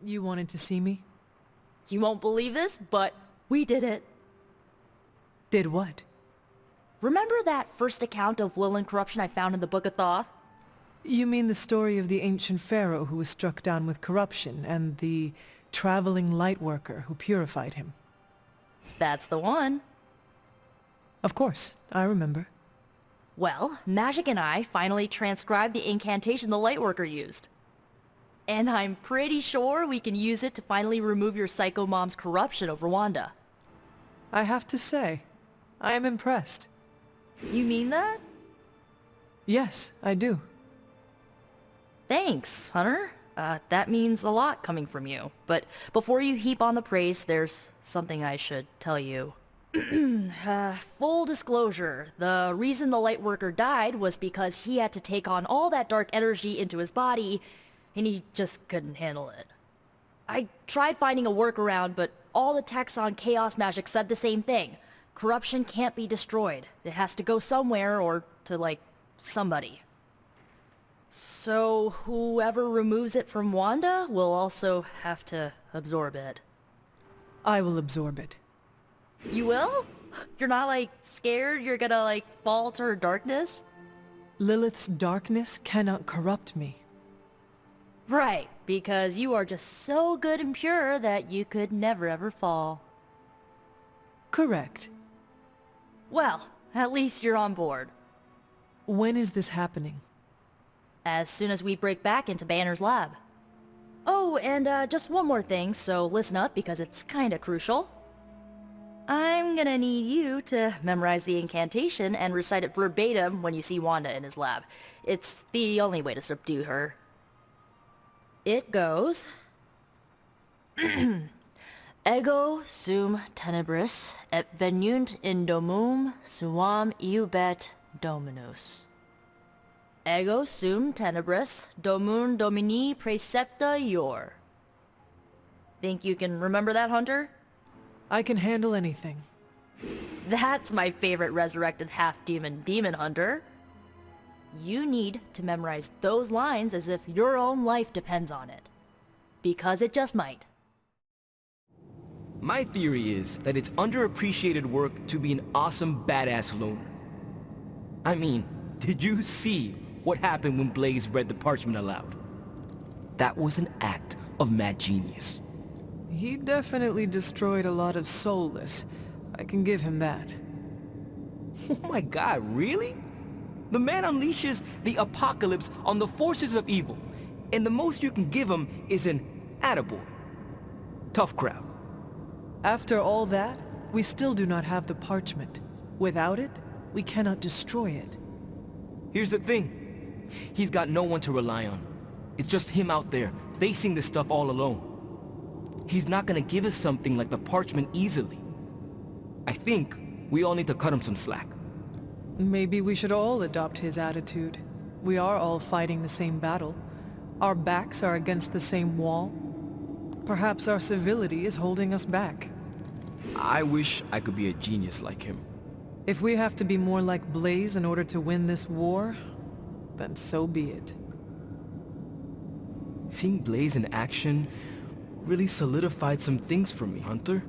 You wanted to see me? You won't believe this, but we did it. Did what? Remember that first account of Lilin corruption I found in the Book of Thoth? You mean the story of the ancient pharaoh who was struck down with corruption, and the traveling lightworker who purified him? That's the one. Of course, I remember. Well, Magic and I finally transcribed the incantation the lightworker used. And I'm pretty sure we can use it to finally remove your psycho mom's corruption over Wanda. I have to say, I am impressed. You mean that? Yes, I do. Thanks, Hunter. That means a lot coming from you. But before you heap on the praise, there's something I should tell you. Full disclosure, the reason the Lightworker died was because he had to take on all that dark energy into his body, and he just couldn't handle it. I tried finding a workaround, but all the texts on Chaos Magic said the same thing. Corruption can't be destroyed. It has to go somewhere or to, like, somebody. So whoever removes it from Wanda will also have to absorb it. I will absorb it. You will? You're not, like, scared you're gonna, like, fall to her darkness? Lilith's darkness cannot corrupt me. Right, because you are just so good and pure that you could never ever fall. Correct. Well, at least you're on board. When is this happening? As soon as we break back into Banner's lab. Oh, and just one more thing, so listen up because it's kinda crucial. I'm gonna need you to memorize the incantation and recite it verbatim when you see Wanda in his lab. It's the only way to subdue her. It goes... Ego sum tenebris et venunt in domum suam iubet dominus. Ego sum tenebris domum domini praecepta ior. Think you can remember that, Hunter? I can handle anything. That's my favorite resurrected half-demon demon hunter. You need to memorize those lines as if your own life depends on it. Because it just might. My theory is that it's underappreciated work to be an awesome badass loner. I mean, did you see what happened when Blaze read the parchment aloud? That was an act of mad genius. He definitely destroyed a lot of soulless. I can give him that. Oh my god, really? The man unleashes the apocalypse on the forces of evil, and the most you can give him is an attaboy. Tough crowd. After all that, we still do not have the parchment. Without it, we cannot destroy it. Here's the thing. He's got no one to rely on. It's just him out there, facing this stuff all alone. He's not gonna give us something like the parchment easily. I think we all need to cut him some slack. Maybe we should all adopt his attitude. We are all fighting the same battle. Our backs are against the same wall. Perhaps our civility is holding us back. I wish I could be a genius like him. If we have to be more like Blaze in order to win this war, then so be it. Seeing Blaze in action really solidified some things for me, Hunter.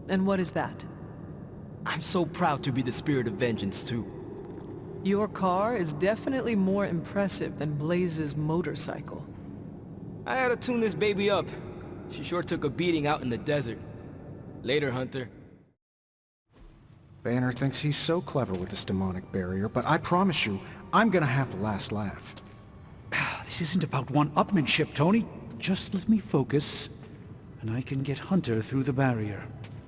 And what is that? I'm so proud to be the spirit of vengeance, too. Your car is definitely more impressive than Blaze's motorcycle. I had to tune this baby up. She sure took a beating out in the desert. Later, Hunter. Banner thinks he's so clever with this demonic barrier, but I promise you, I'm gonna have the last laugh. This isn't about one-upmanship, Tony. Just let me focus, and I can get Hunter through the barrier.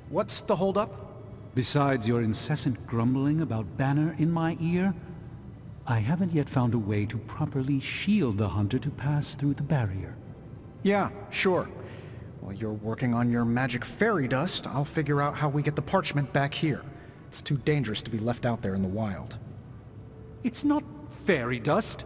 What's the holdup? Besides your incessant grumbling about Banner in my ear, I haven't yet found a way to properly shield the Hunter to pass through the barrier. Yeah, sure. While you're working on your magic fairy dust, I'll figure out how we get the parchment back here. It's too dangerous to be left out there in the wild. It's not fairy dust.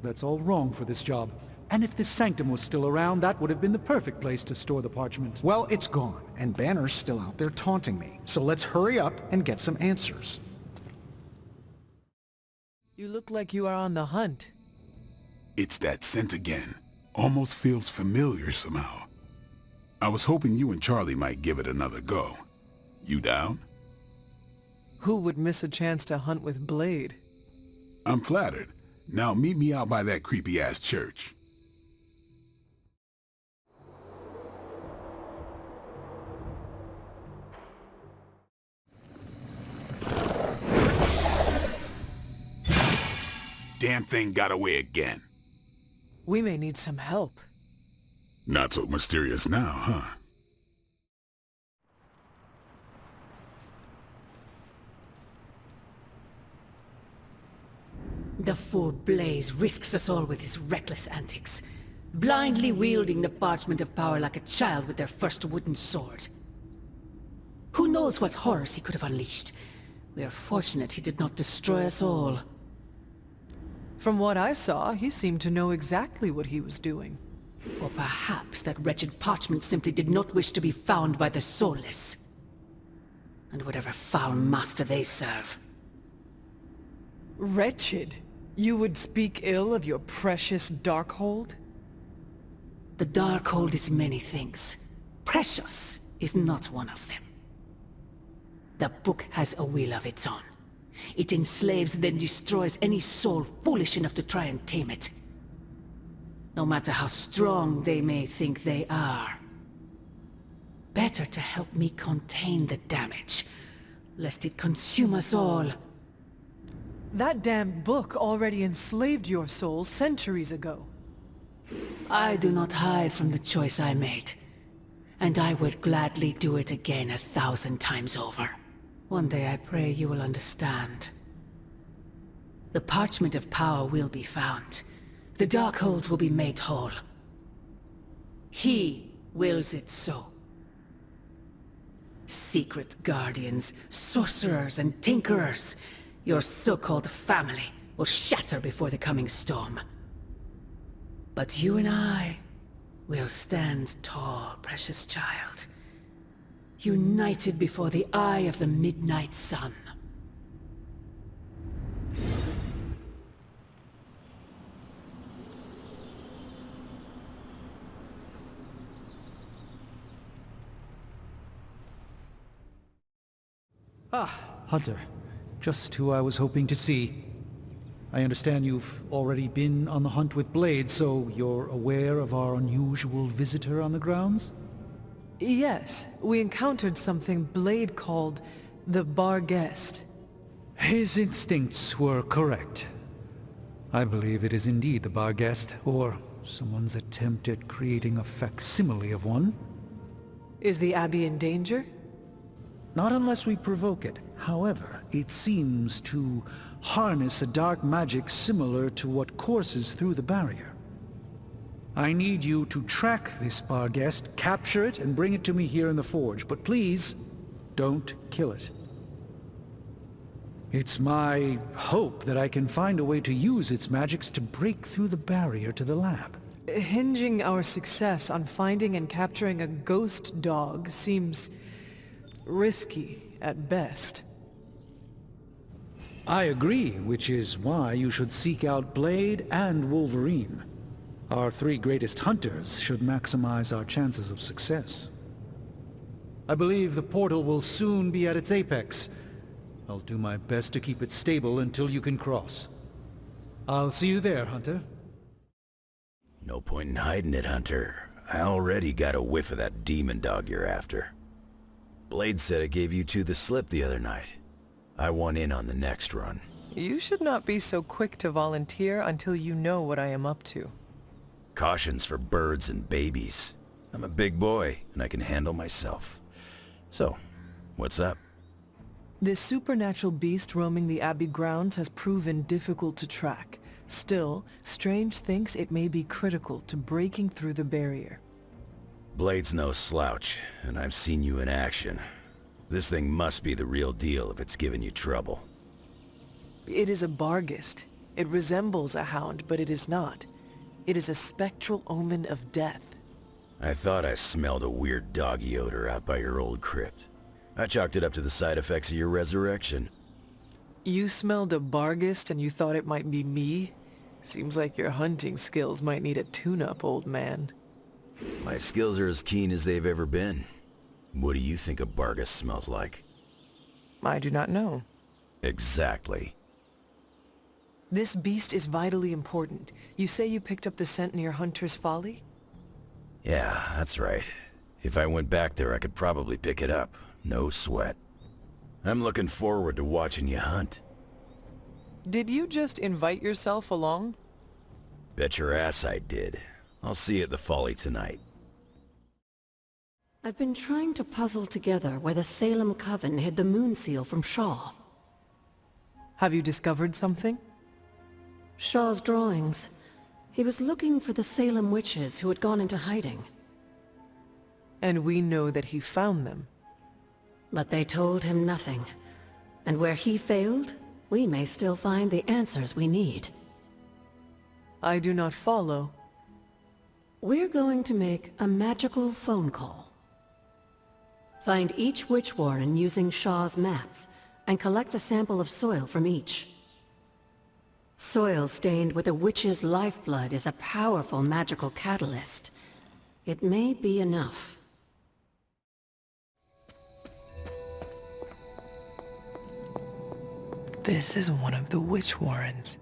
That's all wrong for this job. And if this sanctum was still around, that would have been the perfect place to store the parchment. Well, it's gone, and Banner's still out there taunting me. So let's hurry up and get some answers. You look like you are on the hunt. It's that scent again. almost feels familiar somehow. I was hoping you and Charlie might give it another go. You down? Who would miss a chance to hunt with Blade? I'm flattered. Now meet me out by that creepy-ass church. Damn thing got away again. We may need some help. Not so mysterious now, huh? The fool Blaze risks us all with his reckless antics, blindly wielding the parchment of power like a child with their first wooden sword. Who knows what horrors he could have unleashed? We are fortunate he did not destroy us all. From what I saw, he seemed to know exactly what he was doing. Or perhaps that wretched parchment simply did not wish to be found by the soulless. And whatever foul master they serve. Wretched? You would speak ill of your precious Darkhold? The Darkhold is many things. Precious is not one of them. The book has a will of its own. It enslaves then destroys any soul foolish enough to try and tame it. No matter how strong they may think they are. Better to help me contain the damage, lest it consume us all. That damned book already enslaved your soul centuries ago. I do not hide from the choice I made. And I would gladly do it again 1,000 times over. One day I pray you will understand. The parchment of power will be found. The Darkhold will be made whole. He wills it so. Secret guardians, sorcerers, and tinkerers, your so-called family will shatter before the coming storm. But you and I will stand tall, precious child. United before the eye of the midnight sun. Ah, Hunter. Just who I was hoping to see. I understand you've already been on the hunt with Blade, so you're aware of our unusual visitor on the grounds? Yes, we encountered something Blade called the Barghest. His instincts were correct. I believe it is indeed the Barghest, or someone's attempt at creating a facsimile of one. Is the Abbey in danger? Not unless we provoke it. However, it seems to harness a dark magic similar to what courses through the barrier. I need you to track this Barghest, capture it, and bring it to me here in the forge. But please, don't kill it. It's my hope that I can find a way to use its magics to break through the barrier to the lab. Hinging our success on finding and capturing a ghost dog seems risky at best. I agree, which is why you should seek out Blade and Wolverine. Our 3 greatest hunters should maximize our chances of success. I believe the portal will soon be at its apex. I'll do my best to keep it stable until you can cross. I'll see you there, Hunter. No point in hiding it, Hunter. I already got a whiff of that demon dog you're after. Blade said it gave you 2 the slip the other night. I want in on the next run. You should not be so quick to volunteer until you know what I am up to. Caution's for birds and babies. I'm a big boy, and I can handle myself. So, what's up? This supernatural beast roaming the Abbey grounds has proven difficult to track. Still, Strange thinks it may be critical to breaking through the barrier. Blade's no slouch, and I've seen you in action. This thing must be the real deal if it's giving you trouble. It is a Barghest. It resembles a hound, but it is not. It is a spectral omen of death. I thought I smelled a weird doggy odor out by your old crypt. I chalked it up to the side effects of your resurrection. You smelled a Barghest and you thought it might be me? Seems like your hunting skills might need a tune-up, old man. My skills are as keen as they've ever been. What do you think a Barghest smells like? I do not know. Exactly. This beast is vitally important. You say you picked up the scent near Hunter's Folly? Yeah, that's right. If I went back there, I could probably pick it up. No sweat. I'm looking forward to watching you hunt. Did you just invite yourself along? Bet your ass I did. I'll see you at the Folly tonight. I've been trying to puzzle together where the Salem Coven hid the moon seal from Shaw. Have you discovered something? Shaw's drawings. He was looking for the Salem witches who had gone into hiding. And we know that he found them. But they told him nothing. And where he failed, we may still find the answers we need. I do not follow. We're going to make a magical phone call. Find each witch warren using Shaw's maps, and collect a sample of soil from each. Soil stained with a witch's lifeblood is a powerful magical catalyst. It may be enough. This is one of the witch warrens.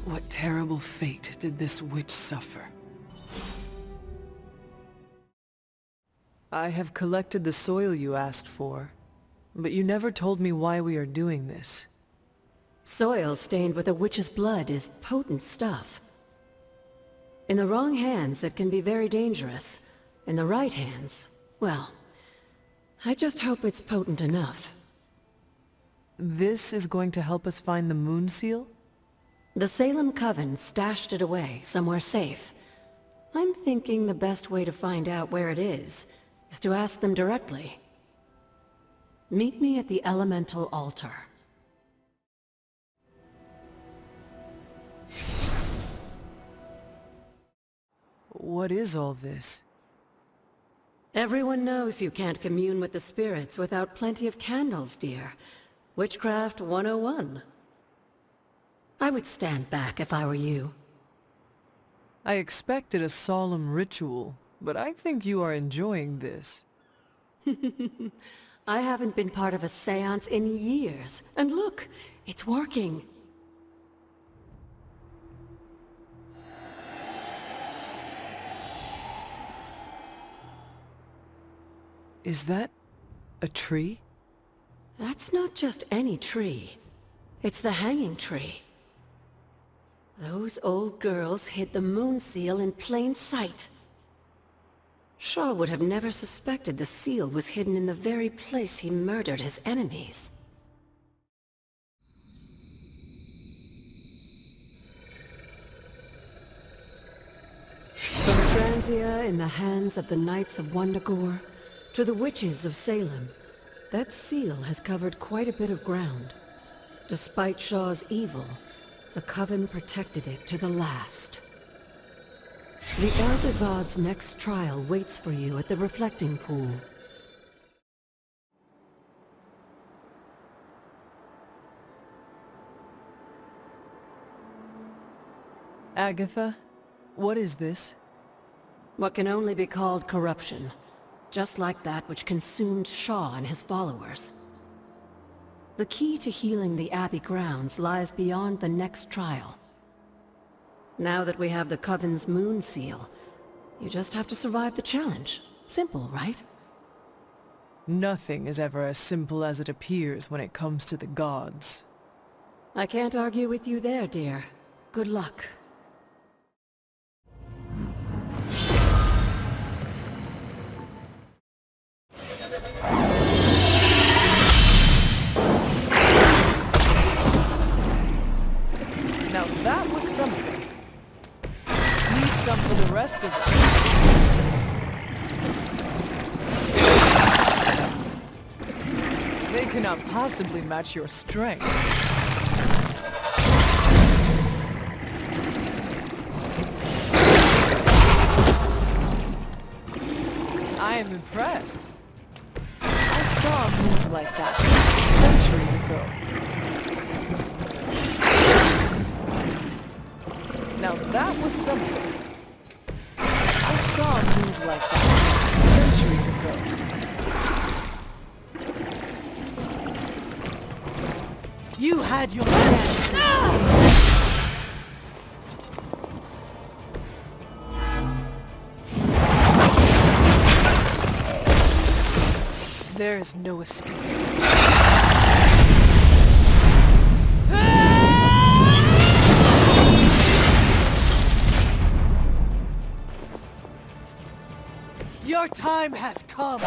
What terrible fate did this witch suffer? I have collected the soil you asked for, but you never told me why we are doing this. Soil stained with a witch's blood is potent stuff. In the wrong hands, it can be very dangerous. In the right hands, well, I just hope it's potent enough. This is going to help us find the moon seal? The Salem Coven stashed it away somewhere safe. I'm thinking the best way to find out where it is to ask them directly. Meet me at the Elemental Altar. What is all this? Everyone knows you can't commune with the spirits without plenty of candles, dear. Witchcraft 101. I would stand back if I were you. I expected a solemn ritual, but I think you are enjoying this. I haven't been part of a seance in years, and look, it's working. Is that a tree? That's not just any tree. It's the hanging tree. Those old girls hid the moon seal in plain sight. Shaw would have never suspected the seal was hidden in the very place he murdered his enemies. From Transia in the hands of the Knights of Wundagore to the witches of Salem, that seal has covered quite a bit of ground. Despite Shaw's evil, the Coven protected it to the last. The Elder God's next trial waits for you at the reflecting pool. Agatha, what is this? What can only be called corruption, just like that which consumed Shaw and his followers. The key to healing the Abbey grounds lies beyond the next trial. Now that we have the Coven's moon seal, you just have to survive the challenge. Simple, right? Nothing is ever as simple as it appears when it comes to the gods. I can't argue with you there, dear. Good luck. Now that was something. Need some for the rest of us. They cannot possibly match your strength. I am impressed. move like that centuries ago. Now that was something. I saw a move like that centuries ago. You had your chance. There is no escape. Your time has come.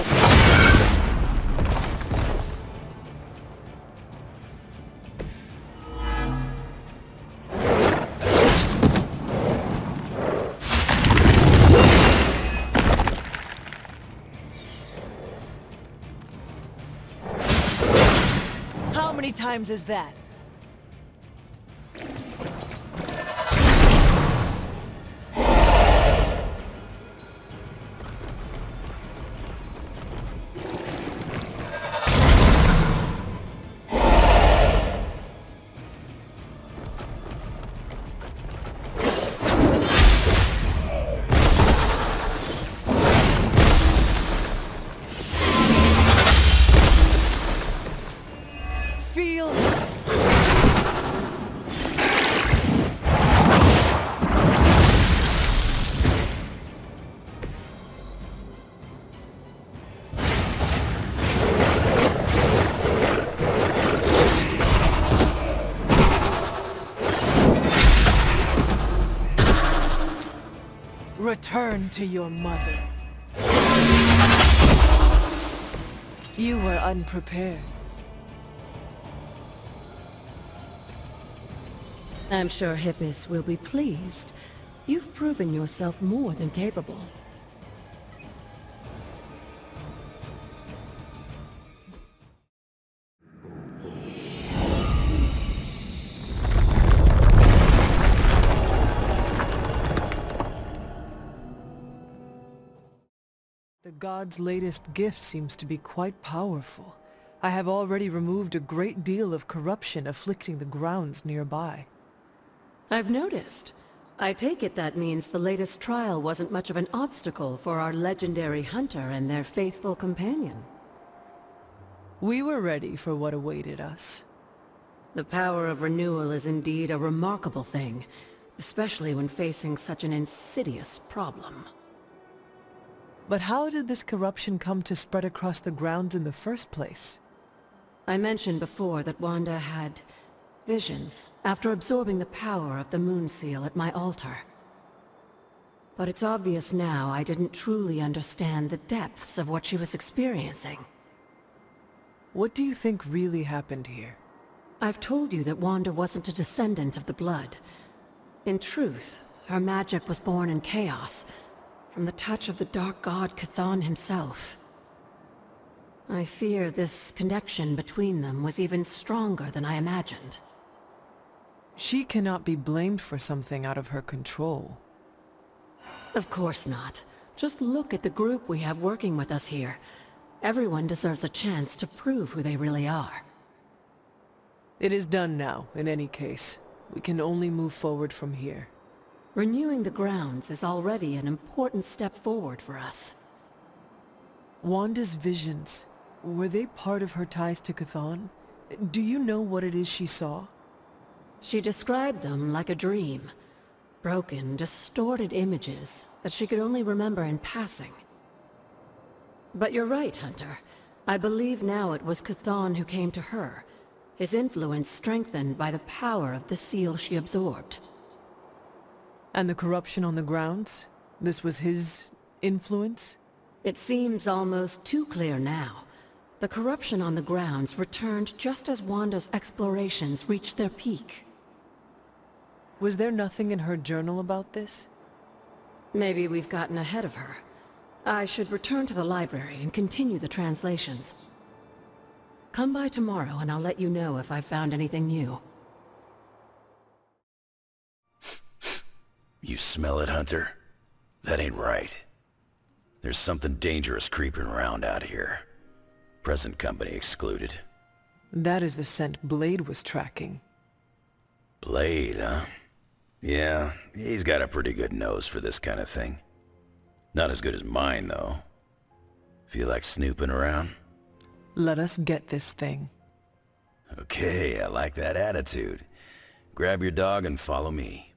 How many times is that? Feel. Return to your mother. You were unprepared. I'm sure Hyppus will be pleased. You've proven yourself more than capable. The god's latest gift seems to be quite powerful. I have already removed a great deal of corruption afflicting the grounds nearby. I've noticed. I take it that means the latest trial wasn't much of an obstacle for our legendary hunter and their faithful companion. We were ready for what awaited us. The power of renewal is indeed a remarkable thing, especially when facing such an insidious problem. But how did this corruption come to spread across the grounds in the first place? I mentioned before that Wanda had visions after absorbing the power of the moon seal at my altar. But it's obvious now I didn't truly understand the depths of what she was experiencing. What do you think really happened here? I've told you that Wanda wasn't a descendant of the blood. In truth, her magic was born in chaos, from the touch of the dark god Chthon himself. I fear this connection between them was even stronger than I imagined. She cannot be blamed for something out of her control. Of course not. Just look at the group we have working with us here. Everyone deserves a chance to prove who they really are. It is done now, in any case. We can only move forward from here. Renewing the grounds is already an important step forward for us. Wanda's visions, were they part of her ties to Chthon? Do you know what it is she saw? She described them like a dream. Broken, distorted images that she could only remember in passing. But you're right, Hunter. I believe now it was Chthon who came to her, his influence strengthened by the power of the seal she absorbed. And the corruption on the grounds? This was his influence? It seems almost too clear now. The corruption on the grounds returned just as Wanda's explorations reached their peak. Was there nothing in her journal about this? Maybe we've gotten ahead of her. I should return to the library and continue the translations. Come by tomorrow and I'll let you know if I've found anything new. You smell it, Hunter? That ain't right. There's something dangerous creeping around out here. Present company excluded. That is the scent Blade was tracking. Blade, huh? Yeah, he's got a pretty good nose for this kind of thing. Not as good as mine, though. Feel like snooping around? Let us get this thing. Okay, I like that attitude. Grab your dog and follow me.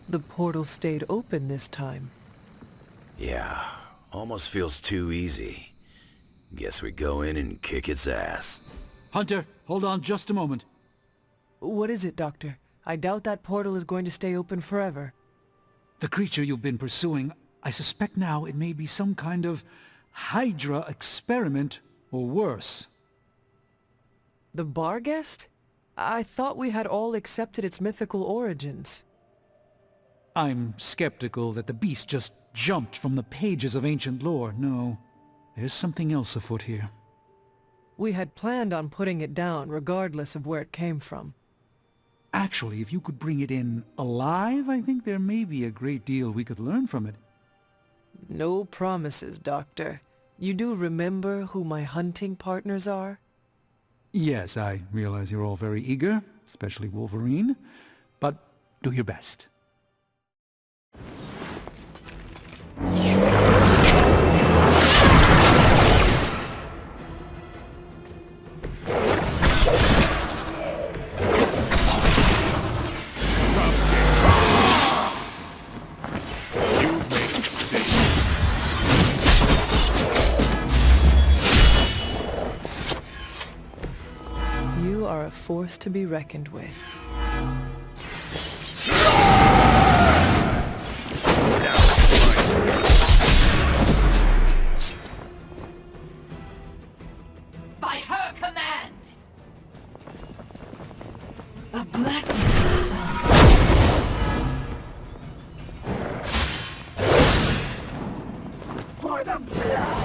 The portal stayed open this time. Yeah, almost feels too easy. Guess we go in and kick its ass. Hunter, hold on just a moment. What is it, Doctor? I doubt that portal is going to stay open forever. The creature you've been pursuing, I suspect now it may be some kind of Hydra experiment, or worse. The Barghest? I thought we had all accepted its mythical origins. I'm skeptical that the beast just jumped from the pages of ancient lore. No, there's something else afoot here. We had planned on putting it down regardless of where it came from. Actually, if you could bring it in alive, I think there may be a great deal we could learn from it. No promises, Doctor. You do remember who my hunting partners are? Yes, I realize you're all very eager, especially Wolverine, but do your best. You are a force to be reckoned with. By her command! A blessing, son. For the blood!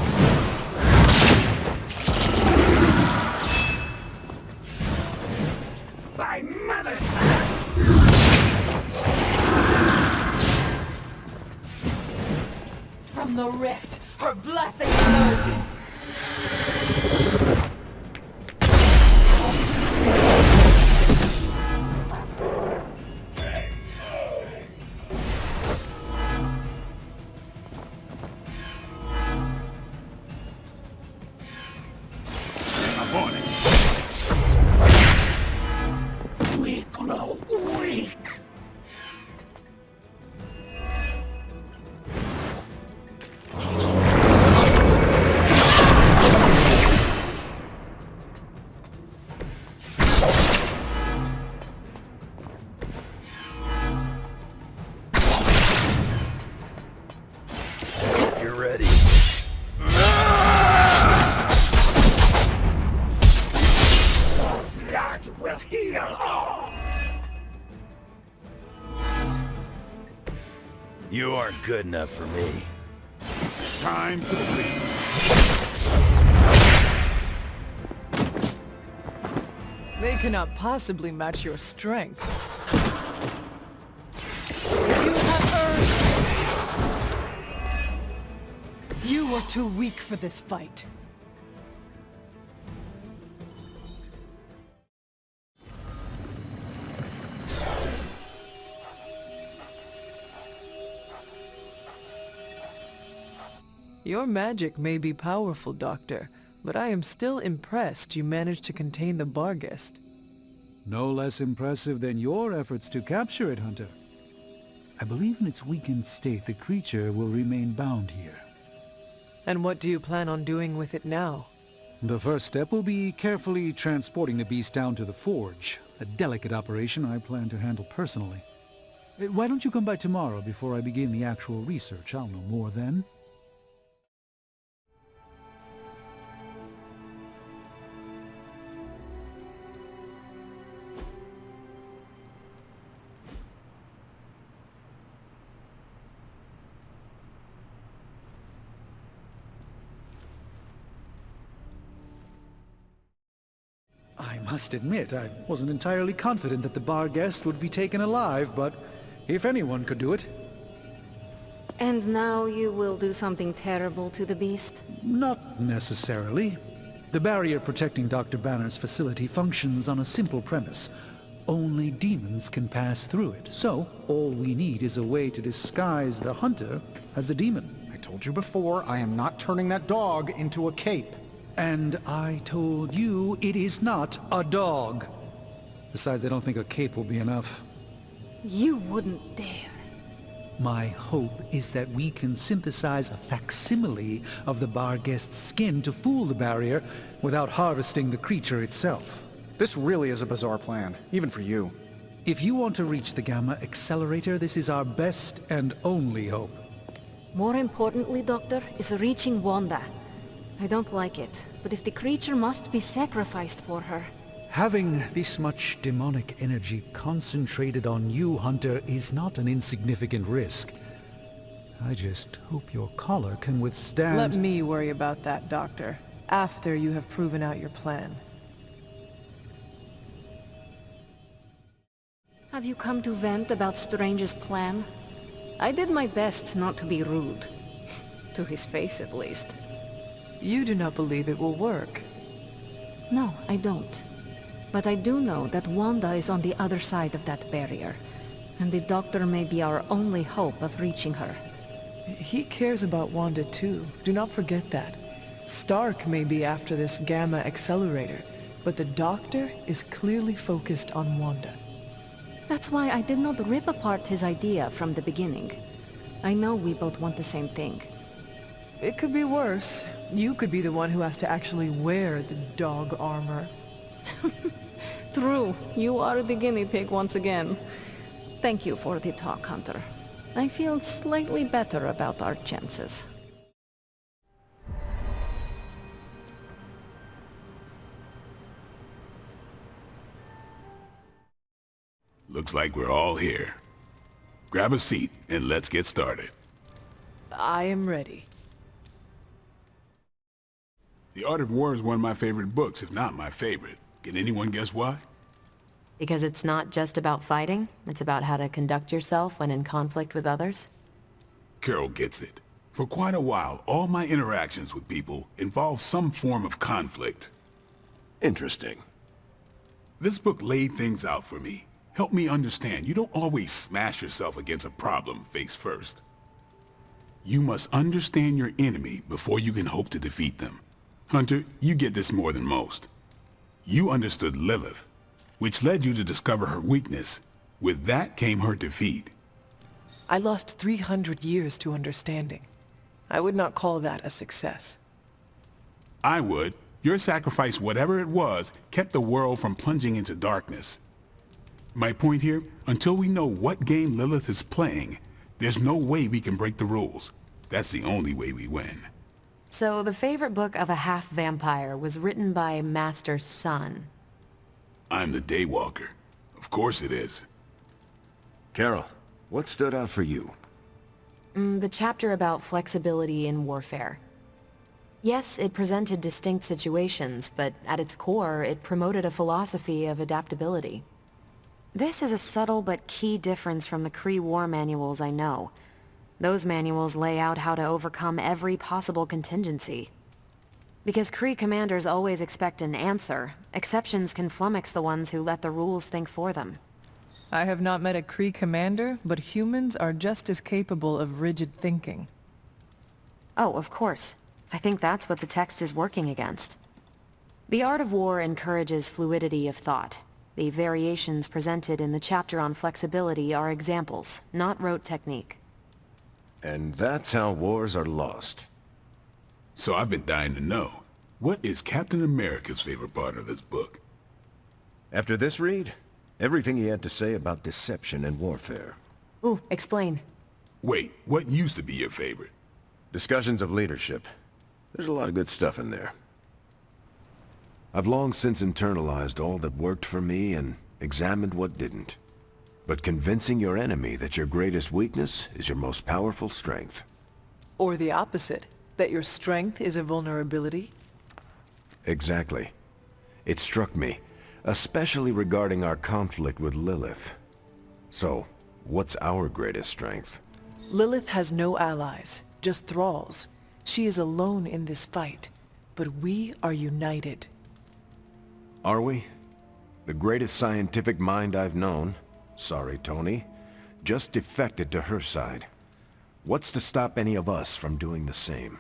By mother's hand! From the rift, her blessing emerges! I'm on it. We grow weak! If you're ready. Blood will heal all! You aren't good enough for me. Time to bleed. They cannot possibly match your strength. You have earned... You are too weak for this fight. Your magic may be powerful, Doctor, but I am still impressed you managed to contain the Barghest. No less impressive than your efforts to capture it, Hunter. I believe in its weakened state, the creature will remain bound here. And what do you plan on doing with it now? The first step will be carefully transporting the beast down to the forge, a delicate operation I plan to handle personally. Why don't you come by tomorrow before I begin the actual research? I'll know more then. I'm must admit, I wasn't entirely confident that the Barghest would be taken alive, but if anyone could do it... And now you will do something terrible to the beast? Not necessarily. The barrier protecting Dr. Banner's facility functions on a simple premise. Only demons can pass through it, so all we need is a way to disguise the hunter as a demon. I told you before, I am not turning that dog into a cape. And I told you it is not a dog. Besides, I don't think a cape will be enough. You wouldn't dare. My hope is that we can synthesize a facsimile of the Barghest's skin to fool the barrier without harvesting the creature itself. This really is a bizarre plan, even for you. If you want to reach the Gamma Accelerator, this is our best and only hope. More importantly, Doctor, is reaching Wanda. I don't like it, but if the creature must be sacrificed for her... Having this much demonic energy concentrated on you, Hunter, is not an insignificant risk. I just hope your collar can withstand... Let me worry about that, Doctor, after you have proven out your plan. Have you come to vent about Strange's plan? I did my best not to be rude. To his face, at least. You do not believe it will work. No, I don't. But I do know that Wanda is on the other side of that barrier, and the Doctor may be our only hope of reaching her. He cares about Wanda too. Do not forget that. Stark may be after this Gamma Accelerator, but the Doctor is clearly focused on Wanda. That's why I did not rip apart his idea from the beginning. I know we both want the same thing. It could be worse. You could be the one who has to actually wear the dog armor. True, you are the guinea pig once again. Thank you for the talk, Hunter. I feel slightly better about our chances. Looks like we're all here. Grab a seat and let's get started. I am ready. The Art of War is one of my favorite books, if not my favorite. Can anyone guess why? Because it's not just about fighting, it's about how to conduct yourself when in conflict with others? Carol gets it. For quite a while, all my interactions with people involve some form of conflict. Interesting. This book laid things out for me. Helped me understand you don't always smash yourself against a problem face first. You must understand your enemy before you can hope to defeat them. Hunter, you get this more than most. You understood Lilith, which led you to discover her weakness. With that came her defeat. I lost 300 years to understanding. I would not call that a success. I would. Your sacrifice, whatever it was, kept the world from plunging into darkness. My point here, until we know what game Lilith is playing, there's no way we can break the rules. That's the only way we win. So the favorite book of a half-vampire was written by Master's son. I'm the Daywalker. Of course it is. Carol, what stood out for you? The chapter about flexibility in warfare. Yes, it presented distinct situations, but at its core, it promoted a philosophy of adaptability. This is a subtle but key difference from the Kree war manuals I know. Those manuals lay out how to overcome every possible contingency. Because Kree commanders always expect an answer, exceptions can flummox the ones who let the rules think for them. I have not met a Kree commander, but humans are just as capable of rigid thinking. Oh, of course. I think that's what the text is working against. The Art of War encourages fluidity of thought. The variations presented in the chapter on flexibility are examples, not rote technique. And that's how wars are lost. So I've been dying to know, what is Captain America's favorite part of this book? After this read, everything he had to say about deception and warfare. Ooh, explain. Wait, what used to be your favorite? Discussions of leadership. There's a lot of good stuff in there. I've long since internalized all that worked for me and examined what didn't. But convincing your enemy that your greatest weakness is your most powerful strength. Or the opposite, that your strength is a vulnerability? Exactly. It struck me. especially regarding our conflict with Lilith. So, what's our greatest strength? Lilith has no allies, just thralls. She is alone in this fight, but we are united. Are we? The greatest scientific mind I've known, sorry Tony, just defected to her side. What's to stop any of us from doing the same?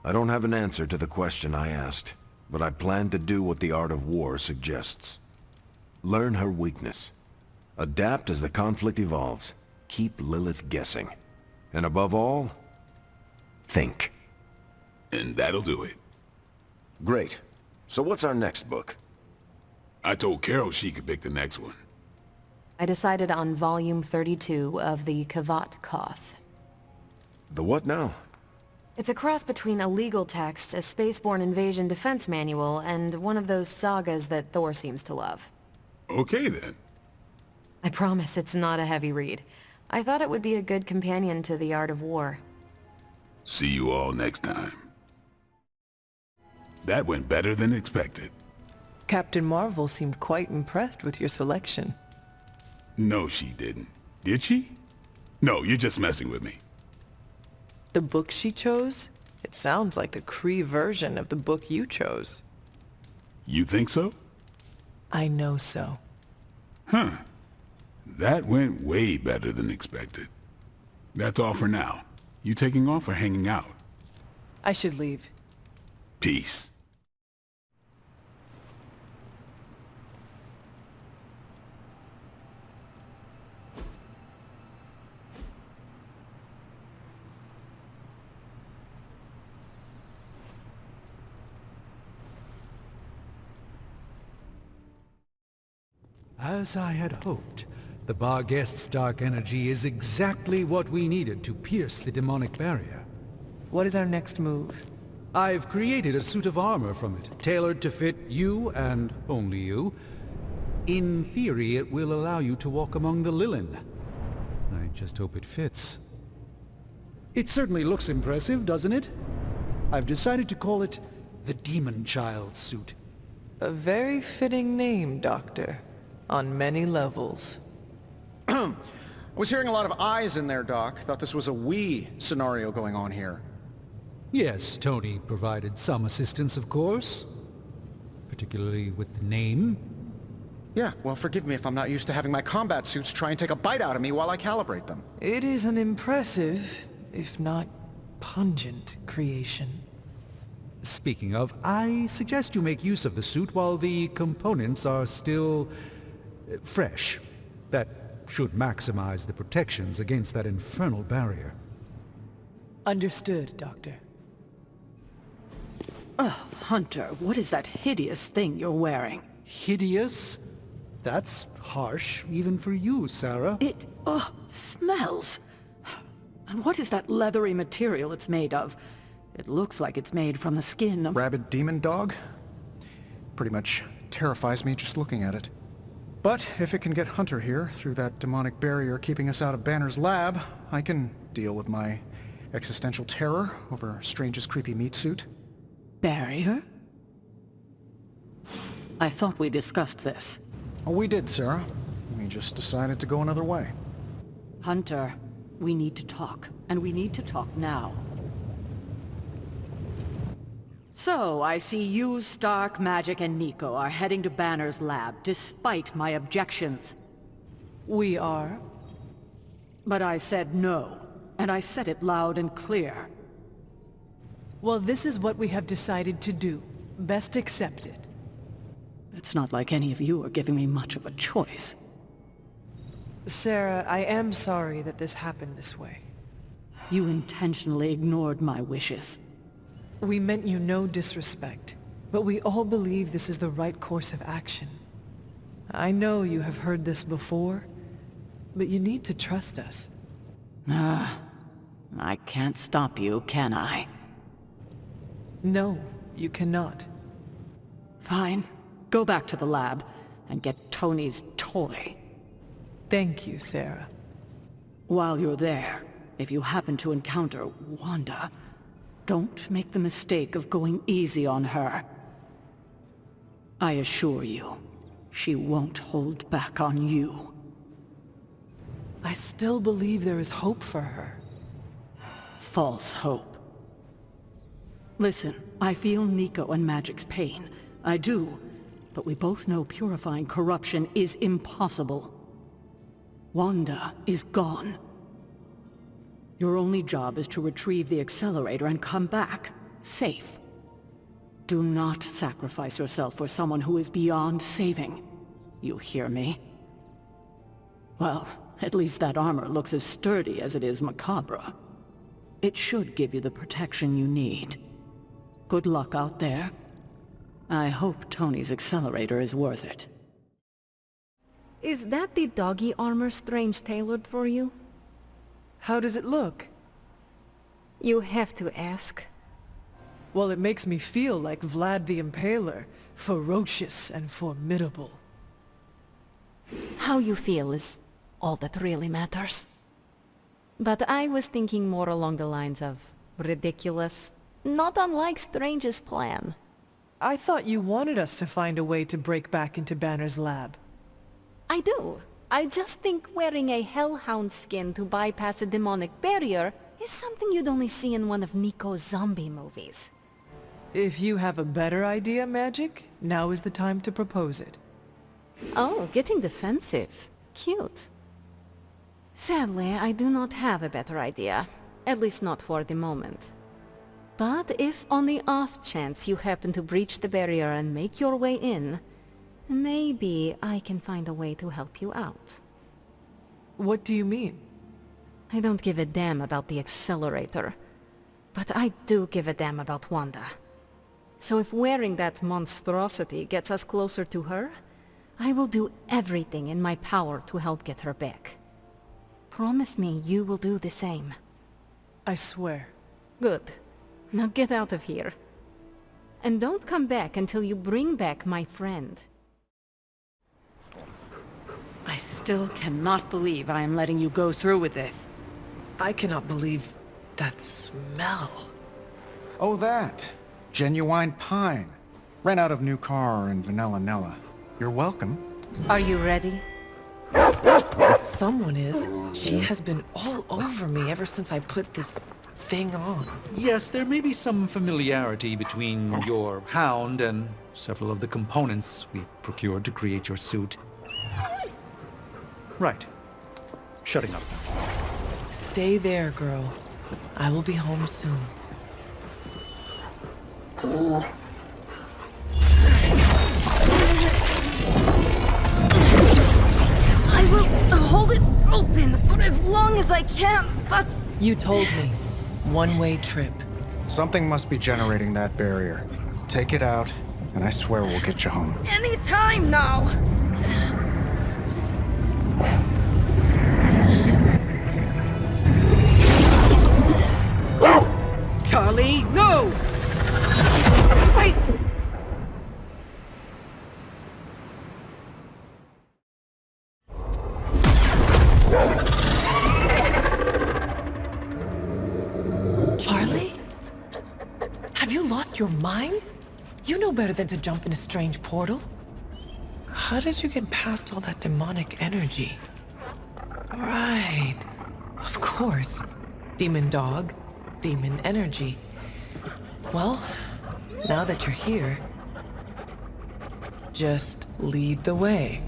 I don't have an answer to the question I asked, but I plan to do what the art of war suggests. Learn her weakness. Adapt as the conflict evolves. Keep Lilith guessing. And above all, think. And that'll do it. Great. So what's our next book? I told Carol she could pick the next one. I decided on volume 32 of the Kavat Koth. The what now? It's a cross between a legal text, a spaceborne invasion defense manual, and one of those sagas that Thor seems to love. Okay then. I promise it's not a heavy read. I thought it would be a good companion to the art of war. See you all next time. That went better than expected. Captain Marvel seemed quite impressed with your selection. No, she didn't. Did she? No, you're just messing with me. The book she chose? It sounds like the Kree version of the book you chose. You think so? I know so. Huh. That went way better than expected. That's all for now. You taking off or hanging out? I should leave. Peace. As I had hoped, the Barghest's dark energy is exactly what we needed to pierce the demonic barrier. What is our next move? I've created a suit of armor from it, tailored to fit you and only you. In theory, it will allow you to walk among the Lilin. I just hope it fits. It certainly looks impressive, doesn't it? I've decided to call it the Demon Child suit. A very fitting name, Doctor. On many levels. I was hearing a lot of I's in there, Doc. Thought this was a we scenario going on here. Yes, Tony provided some assistance, of course. Particularly with the name. Yeah, well, forgive me if I'm not used to having my combat suits try and take a bite out of me while I calibrate them. It is an impressive, if not pungent, creation. Speaking of, I suggest you make use of the suit while the components are still fresh. That should maximize the protections against that infernal barrier. Understood, Doctor. Oh, Hunter, what is that hideous thing you're wearing? Hideous? That's harsh, even for you, Sarah. It, smells. And what is that leathery material it's made of? It looks like it's made from the skin of... Rabid demon dog? Pretty much terrifies me just looking at it. But if it can get Hunter here through that demonic barrier keeping us out of Banner's lab, I can deal with my existential terror over Strange's creepy meat suit. Barrier? I thought we discussed this. Oh, we did, Sarah. We just decided to go another way. Hunter, we need to talk, and we need to talk now. So, I see you, Stark, Magic, and Nico are heading to Banner's lab, despite my objections. We are. But I said no, and I said it loud and clear. Well, this is what we have decided to do. Best accept it. It's not like any of you are giving me much of a choice. Sarah, I am sorry that this happened this way. You intentionally ignored my wishes. We meant you no disrespect, but we all believe this is the right course of action. I know you have heard this before, but you need to trust us. I can't stop you, can I? No, you cannot. Fine. Go back to the lab and get Tony's toy. Thank you, Sarah. While you're there, if you happen to encounter Wanda, don't make the mistake of going easy on her. I assure you, she won't hold back on you. I still believe there is hope for her. False hope. Listen, I feel Nico and Magic's pain. I do. But we both know purifying corruption is impossible. Wanda is gone. Your only job is to retrieve the accelerator and come back, safe. Do not sacrifice yourself for someone who is beyond saving. You hear me? Well, at least that armor looks as sturdy as it is macabre. It should give you the protection you need. Good luck out there. I hope Tony's accelerator is worth it. Is that the doggy armor Strange tailored for you? How does it look? You have to ask. Well, it makes me feel like Vlad the Impaler, ferocious and formidable. How you feel is all that really matters. But I was thinking more along the lines of ridiculous, not unlike Strange's plan. I thought you wanted us to find a way to break back into Banner's lab. I do. I just think wearing a hellhound skin to bypass a demonic barrier is something you'd only see in one of Nico's zombie movies. If you have a better idea, Magic, now is the time to propose it. Oh, getting defensive. Cute. Sadly, I do not have a better idea. At least not for the moment. But if on the off chance you happen to breach the barrier and make your way in, maybe I can find a way to help you out. What do you mean? I don't give a damn about the accelerator. But I do give a damn about Wanda. So if wearing that monstrosity gets us closer to her, I will do everything in my power to help get her back. Promise me you will do the same. I swear. Good. Now get out of here. And don't come back until you bring back my friend. I still cannot believe I am letting you go through with this. I cannot believe that smell. Oh, that. Genuine pine. Ran out of new car in Vanilla Nella. You're welcome. Are you ready? Someone is. She has been all over me ever since I put this thing on. Yes, there may be some familiarity between your hound and several of the components we procured to create your suit. Right. Shutting up. Stay there, girl. I will be home soon. I will hold it open for as long as I can, but... You told me. One-way trip. Something must be generating that barrier. Take it out, and I swear we'll get you home. Any time now! Charlie, no! Wait! Charlie? Have you lost your mind? You know better than to jump in a strange portal. How did you get past all that demonic energy? Right. Of course. Demon dog, demon energy. Well, now that you're here, just lead the way.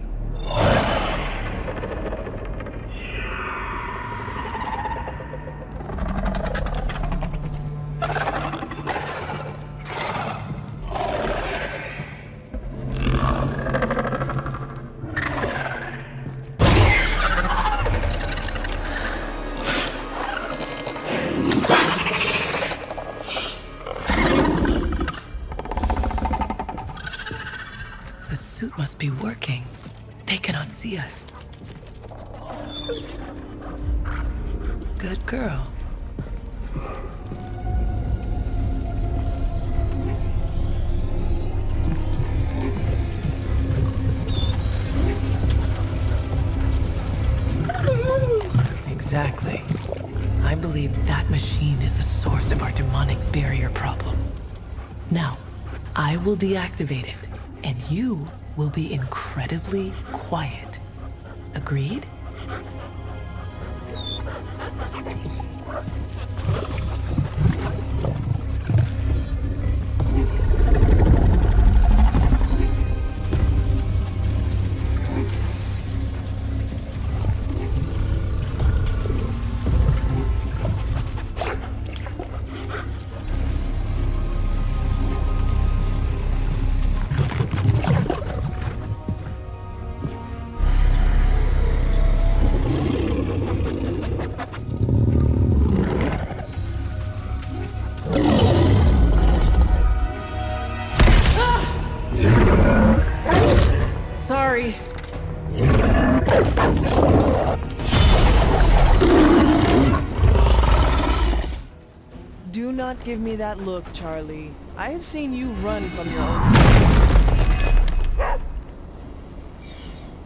Must be working. They cannot see us. Good girl. Exactly. I believe that machine is the source of our demonic barrier problem. Now, I will deactivate it, and you will be incredibly quiet. Agreed? Sorry. Do not give me that look, Charlie. I have seen you run from your own.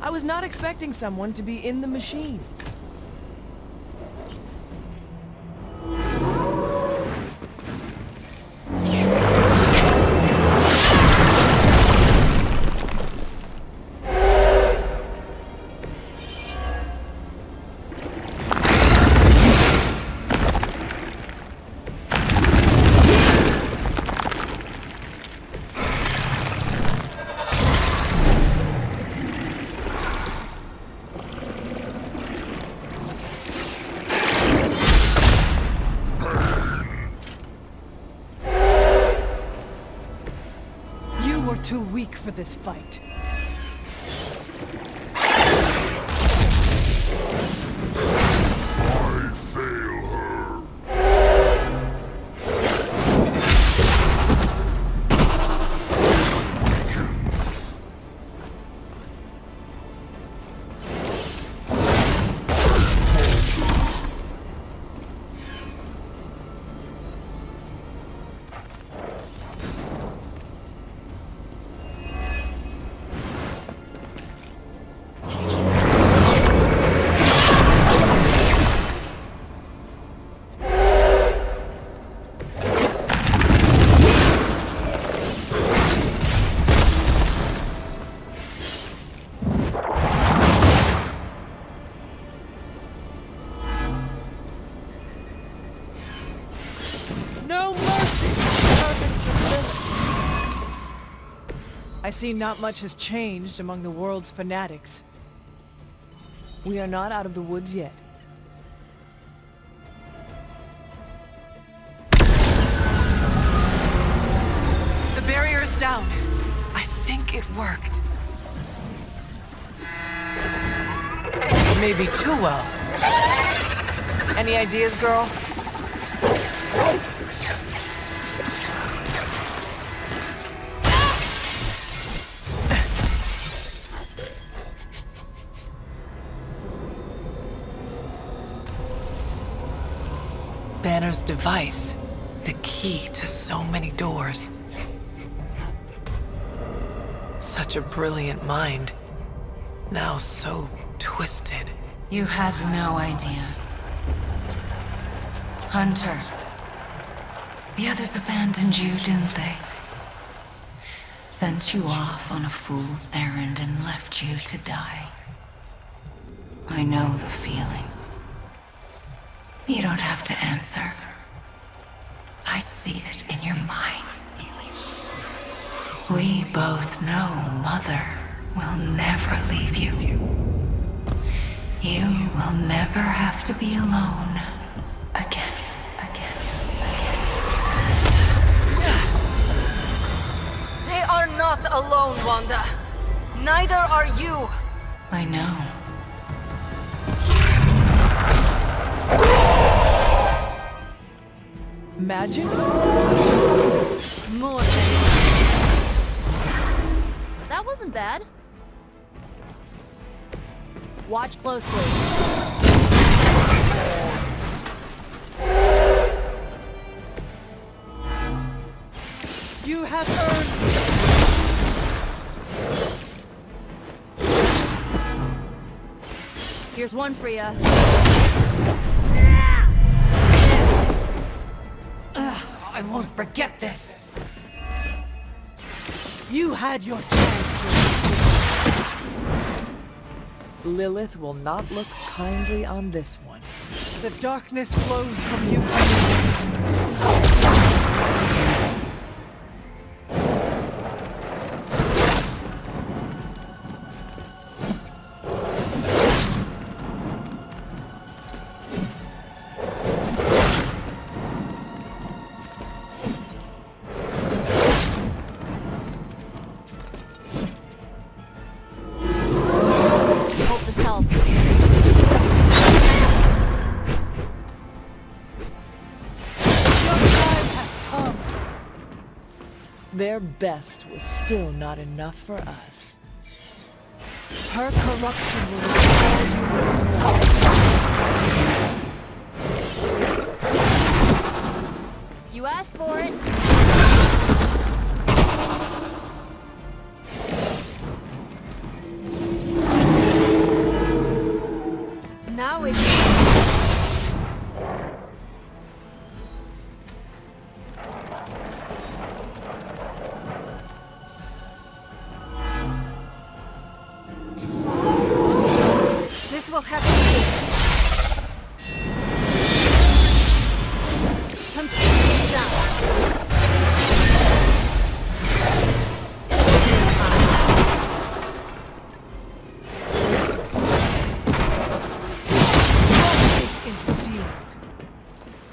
I was not expecting someone to be in the machine. Too weak for this fight. I fail her. No mercy! I see not much has changed among the world's fanatics. We are not out of the woods yet. The barrier is down. I think it worked. Maybe too well. Any ideas, girl? Banner's device. The key to so many doors. Such a brilliant mind. Now so twisted. You have no idea. Hunter. The others abandoned you, didn't they? Sent you off on a fool's errand and left you to die. I know the feeling. You don't have to answer. I see it in your mind. We both know Mother will never leave you. You will never have to be alone again. They are not alone, Wanda. Neither are you. I know. Magic? More than That wasn't bad. Watch closely. You have earned... Here's one for ya. I won't forget this. You had your chance to... Lilith will not look kindly on this one. The darkness flows from you to me. Hope this helps. Their best was still not enough for us. Her corruption will restore you. You asked for it. Now it's... This will have to be. Completely done. It is sealed.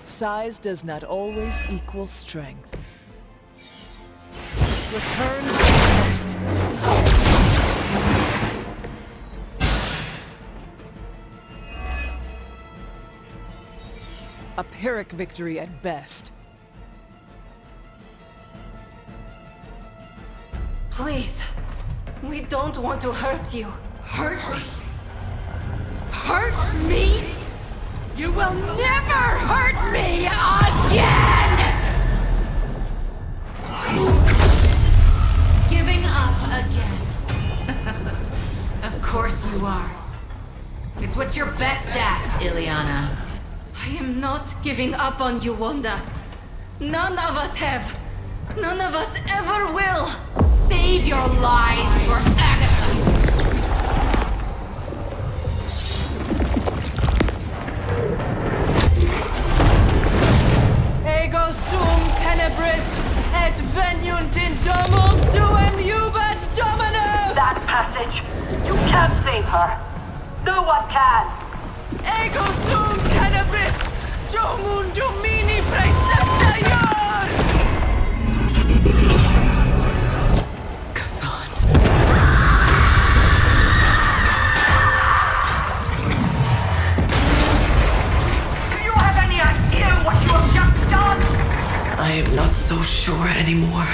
Size does not always equal strength. Return to the light. A Pyrrhic victory at best. Please. We don't want to hurt you. Hurt me? Hurt me? You will never hurt me again! Giving up again. Of course you are. It's what you're best at, Ileana. I am not giving up on you, Wanda. None of us have. None of us ever will. Save your lies for Agatha. Ego sum tenebris, et veniunt in domum suum juvat domino! That passage! You can't save her! No one can! Ego sum tenebris, domum domini praecepta ior! Do you have any idea what you have just done? I am not so sure anymore.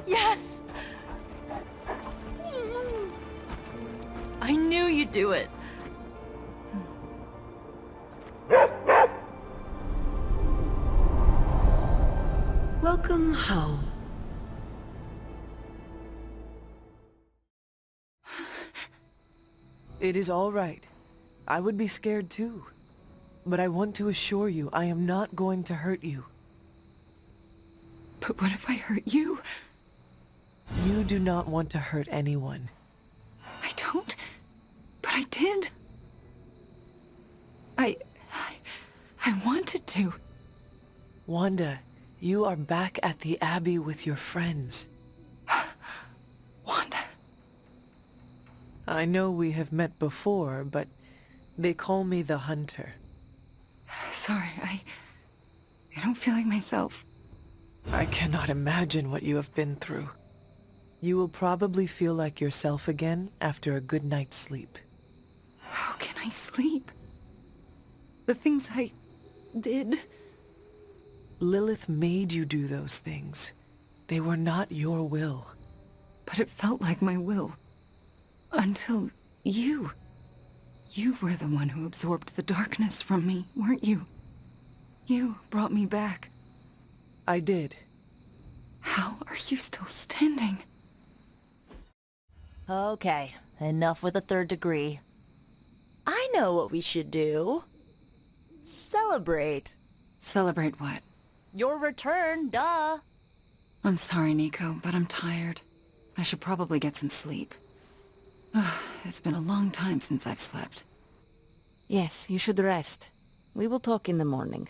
Yes! I knew you'd do it. Welcome home. It is all right. I would be scared too. But I want to assure you I am not going to hurt you. But what if I hurt you? You do not want to hurt anyone. I don't. But I did. I wanted to. Wanda, you are back at the Abbey with your friends. Wanda. I know we have met before, but they call me the Hunter. Sorry, I don't feel like myself. I cannot imagine what you have been through. You will probably feel like yourself again after a good night's sleep. How can I sleep? The things I did. Lilith made you do those things. They were not your will. But it felt like my will. Until you. You were the one who absorbed the darkness from me, weren't you? You brought me back. I did. How are you still standing? Okay, enough with the third degree. I know what we should do. Celebrate. Celebrate what? Your return, duh. I'm sorry, Nico, but I'm tired. I should probably get some sleep. Ugh, it's been a long time since I've slept. Yes, you should rest. We will talk in the morning.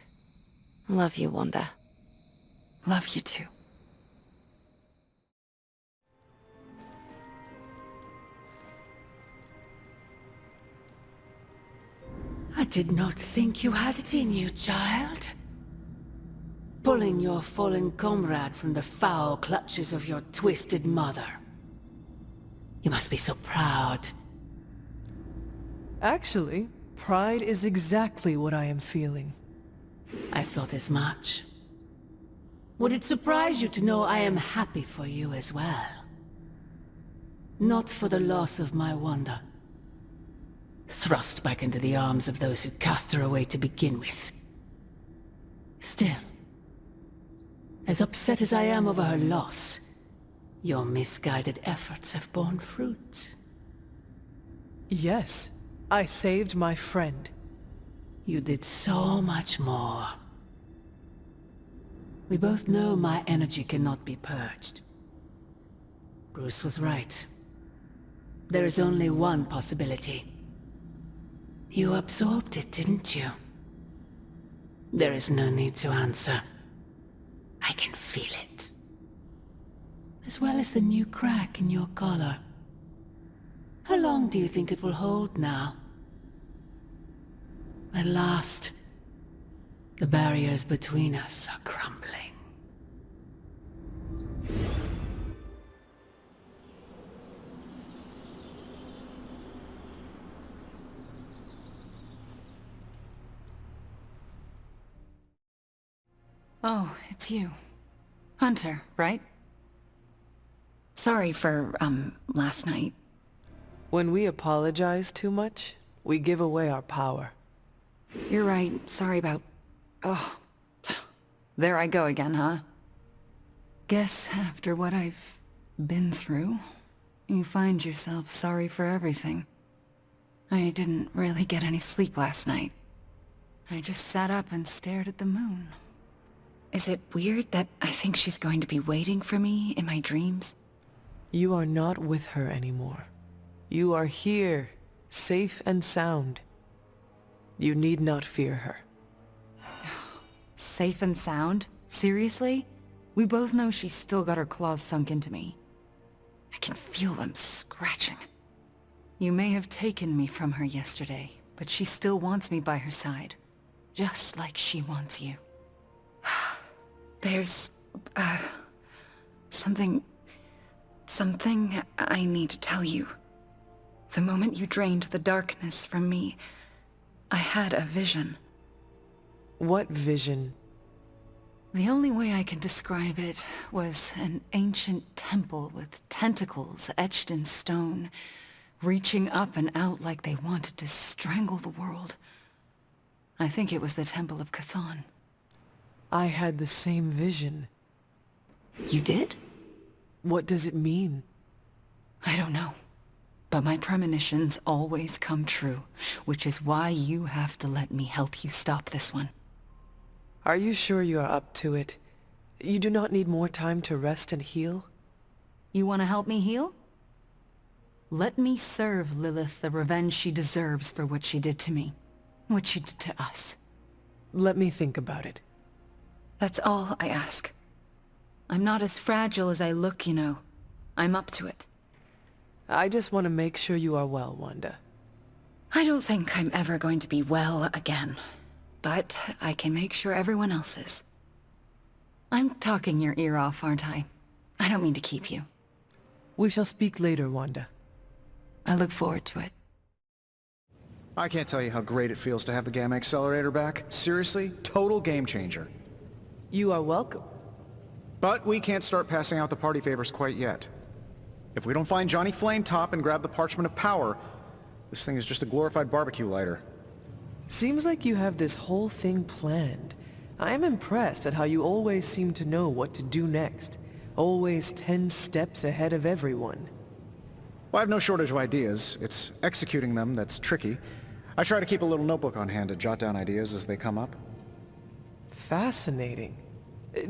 Love you, Wanda. Love you too. I did not think you had it in you, child. Pulling your fallen comrade from the foul clutches of your twisted mother. You must be so proud. Actually, pride is exactly what I am feeling. I thought as much. Would it surprise you to know I am happy for you as well? Not for the loss of my Wanda. Thrust back into the arms of those who cast her away to begin with. Still, as upset as I am over her loss, your misguided efforts have borne fruit. Yes, I saved my friend. You did so much more. We both know my energy cannot be purged. Bruce was right. There is only one possibility. You absorbed it, didn't you? There is no need to answer. I can feel it. As well as the new crack in your collar. How long do you think it will hold now? At last, the barriers between us are crumbling. Oh, it's you. Hunter, right? Sorry for, last night. When we apologize too much, we give away our power. You're right. Sorry about... Oh. There I go again, huh? Guess after what I've been through, you find yourself sorry for everything. I didn't really get any sleep last night. I just sat up and stared at the moon. Is it weird that I think she's going to be waiting for me in my dreams? You are not with her anymore. You are here, safe and sound. You need not fear her. Safe and sound? Seriously? We both know she's still got her claws sunk into me. I can feel them scratching. You may have taken me from her yesterday, but she still wants me by her side. Just like she wants you. There's... something I need to tell you. The moment you drained the darkness from me, I had a vision. What vision? The only way I can describe it was an ancient temple with tentacles etched in stone, reaching up and out like they wanted to strangle the world. I think it was the Temple of Chthon. I had the same vision. You did? What does it mean? I don't know. But my premonitions always come true, which is why you have to let me help you stop this one. Are you sure you are up to it? You do not need more time to rest and heal? You want to help me heal? Let me serve Lilith the revenge she deserves for what she did to me. What she did to us. Let me think about it. That's all I ask. I'm not as fragile as I look, you know. I'm up to it. I just want to make sure you are well, Wanda. I don't think I'm ever going to be well again. But I can make sure everyone else is. I'm talking your ear off, aren't I? I don't mean to keep you. We shall speak later, Wanda. I look forward to it. I can't tell you how great it feels to have the Gamma Accelerator back. Seriously, total game changer. You are welcome. But we can't start passing out the party favors quite yet. If we don't find Johnny Flametop and grab the Parchment of Power, This thing is just a glorified barbecue lighter. Seems like you have this whole thing planned. I am impressed at how you always seem to know what to do next. Always 10 steps ahead of everyone. Well, I have no shortage of ideas. It's executing them that's tricky. I try to keep a little notebook on hand to jot down ideas as they come up. Fascinating.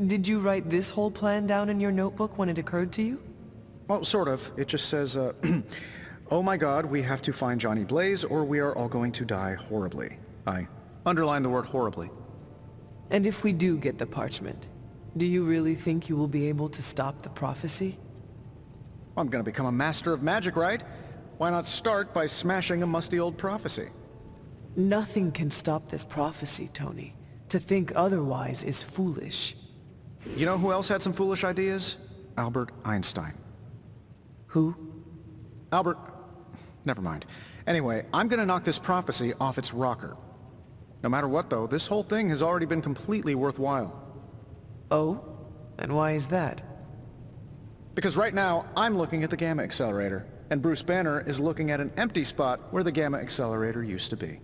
Did you write this whole plan down in your notebook when it occurred to you? Well, sort of. It just says, oh my god, we have to find Johnny Blaze or we are all going to die horribly. I underline the word horribly. And if we do get the parchment, do you really think you will be able to stop the prophecy? I'm gonna become a master of magic, right? Why not start by smashing a musty old prophecy? Nothing can stop this prophecy, Tony. To think otherwise is foolish. You know who else had some foolish ideas? Albert Einstein. Who? Albert... Never mind. Anyway, I'm gonna knock this prophecy off its rocker. No matter what, though, this whole thing has already been completely worthwhile. Oh? And why is that? Because right now, I'm looking at the Gamma Accelerator, and Bruce Banner is looking at an empty spot where the Gamma Accelerator used to be.